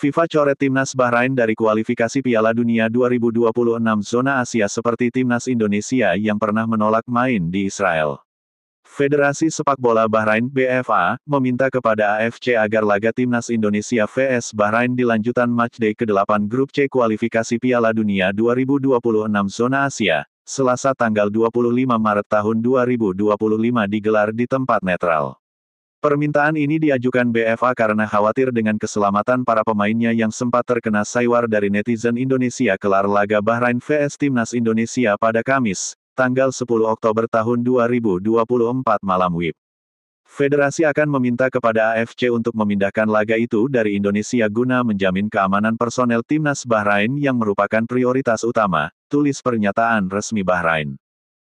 FIFA coret timnas Bahrain dari kualifikasi Piala Dunia 2026 zona Asia seperti timnas Indonesia yang pernah menolak main di Israel. Federasi Sepak Bola Bahrain (BFA) meminta kepada AFC agar laga timnas Indonesia vs Bahrain di lanjutan matchday ke-8 grup C kualifikasi Piala Dunia 2026 zona Asia, Selasa tanggal 25 Maret tahun 2025 digelar di tempat netral. Permintaan ini diajukan BFA karena khawatir dengan keselamatan para pemainnya yang sempat terkena saywar dari netizen Indonesia kelar laga Bahrain vs Timnas Indonesia pada Kamis, tanggal 10 Oktober tahun 2024 malam WIB. Federasi akan meminta kepada AFC untuk memindahkan laga itu dari Indonesia guna menjamin keamanan personel Timnas Bahrain yang merupakan prioritas utama, tulis pernyataan resmi Bahrain.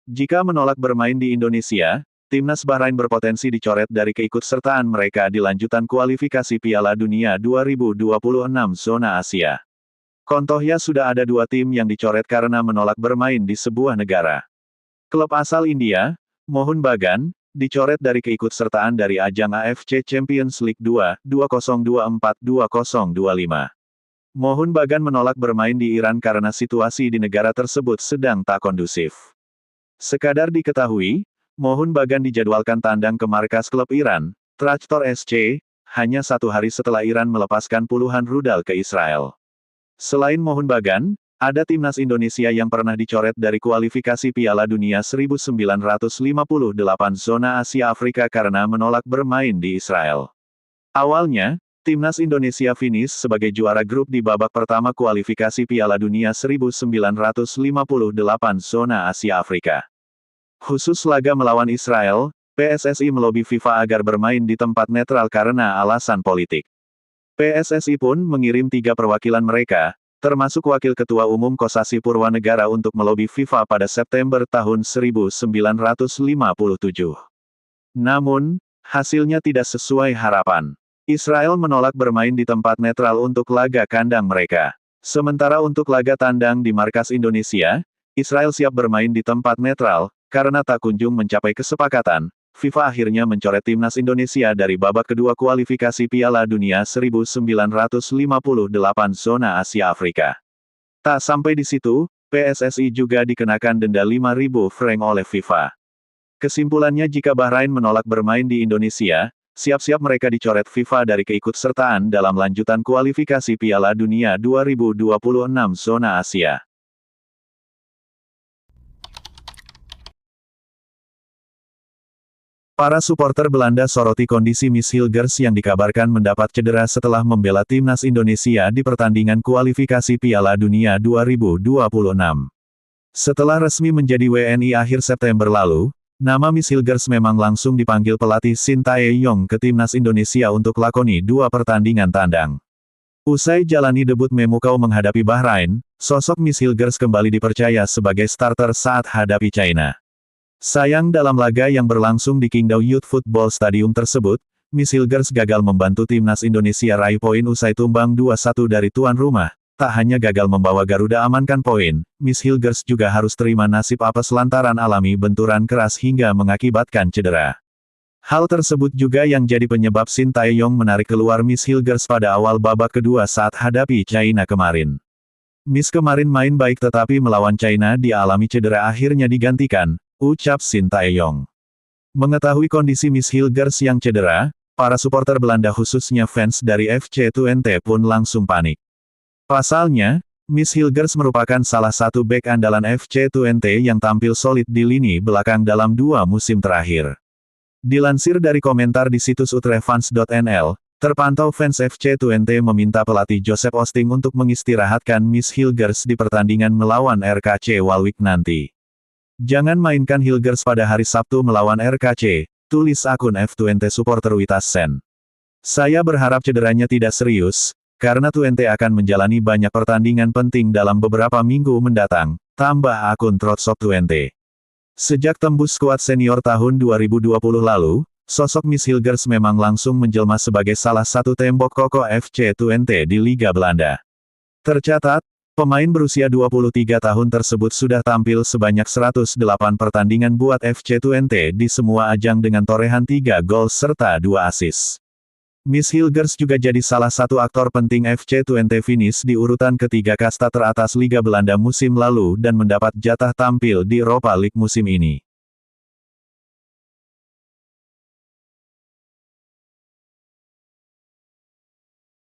Jika menolak bermain di Indonesia, Timnas Bahrain berpotensi dicoret dari keikutsertaan mereka di lanjutan kualifikasi Piala Dunia 2026 zona Asia. Contohnya sudah ada 2 tim yang dicoret karena menolak bermain di sebuah negara. Klub asal India, Mohun Bagan, dicoret dari keikutsertaan dari ajang AFC Champions League 2, 2024-2025. Mohun Bagan menolak bermain di Iran karena situasi di negara tersebut sedang tak kondusif. Sekadar diketahui, Mohun Bagan dijadwalkan tandang ke markas klub Iran, Tractor SC, hanya 1 hari setelah Iran melepaskan puluhan rudal ke Israel. Selain Mohun Bagan, ada timnas Indonesia yang pernah dicoret dari kualifikasi Piala Dunia 1958 zona Asia Afrika karena menolak bermain di Israel. Awalnya, timnas Indonesia finish sebagai juara grup di babak pertama kualifikasi Piala Dunia 1958 zona Asia Afrika. Khusus laga melawan Israel, PSSI melobi FIFA agar bermain di tempat netral karena alasan politik. PSSI pun mengirim 3 perwakilan mereka, termasuk Wakil Ketua Umum Kosasi Purwanegara untuk melobi FIFA pada September tahun 1957. Namun, hasilnya tidak sesuai harapan. Israel menolak bermain di tempat netral untuk laga kandang mereka. Sementara untuk laga tandang di markas Indonesia, Israel siap bermain di tempat netral. Karena tak kunjung mencapai kesepakatan, FIFA akhirnya mencoret timnas Indonesia dari babak kedua kualifikasi Piala Dunia 1958 zona Asia Afrika. Tak sampai di situ, PSSI juga dikenakan denda 5.000 franc oleh FIFA. Kesimpulannya jika Bahrain menolak bermain di Indonesia, siap-siap mereka dicoret FIFA dari keikutsertaan dalam lanjutan kualifikasi Piala Dunia 2026 zona Asia. Para suporter Belanda soroti kondisi Miss Hilgers yang dikabarkan mendapat cedera setelah membela timnas Indonesia di pertandingan kualifikasi Piala Dunia 2026. Setelah resmi menjadi WNI akhir September lalu, nama Miss Hilgers memang langsung dipanggil pelatih Shin Tae-yong ke timnas Indonesia untuk lakoni 2 pertandingan tandang. Usai jalani debut memukau menghadapi Bahrain, sosok Miss Hilgers kembali dipercaya sebagai starter saat hadapi China. Sayang dalam laga yang berlangsung di Qingdao Youth Football Stadium tersebut, Miss Hilgers gagal membantu timnas Indonesia raih poin usai tumbang 2-1 dari tuan rumah. Tak hanya gagal membawa Garuda amankan poin, Miss Hilgers juga harus terima nasib apes lantaran alami benturan keras hingga mengakibatkan cedera. Hal tersebut juga yang jadi penyebab Shin Tae-yong menarik keluar Miss Hilgers pada awal babak kedua saat hadapi China kemarin. Miss kemarin main baik tetapi melawan China dia alami cedera akhirnya digantikan, ucap Shin Tae-yong. Mengetahui kondisi Miss Hilgers yang cedera, para supporter Belanda khususnya fans dari FC Twente pun langsung panik. Pasalnya, Miss Hilgers merupakan salah satu bek andalan FC Twente yang tampil solid di lini belakang dalam 2 musim terakhir. Dilansir dari komentar di situs utrefans.nl, terpantau fans FC Twente meminta pelatih Joseph Osting untuk mengistirahatkan Miss Hilgers di pertandingan melawan RKC Waalwijk nanti. Jangan mainkan Hilgers pada hari Sabtu melawan RKC, tulis akun F20 supporter Witasen. Saya berharap cederanya tidak serius, karena Twente akan menjalani banyak pertandingan penting dalam beberapa minggu mendatang, tambah akun Trotsop Twente. Sejak tembus skuad senior tahun 2020 lalu, sosok Miss Hilgers memang langsung menjelma sebagai salah satu tembok kokoh FC Twente di Liga Belanda. Tercatat, pemain berusia 23 tahun tersebut sudah tampil sebanyak 108 pertandingan buat FC Twente di semua ajang dengan torehan 3 gol serta 2 assist. Miss Hilgers juga jadi salah satu aktor penting FC20 finish di urutan ketiga kasta teratas Liga Belanda musim lalu dan mendapat jatah tampil di Europa League musim ini.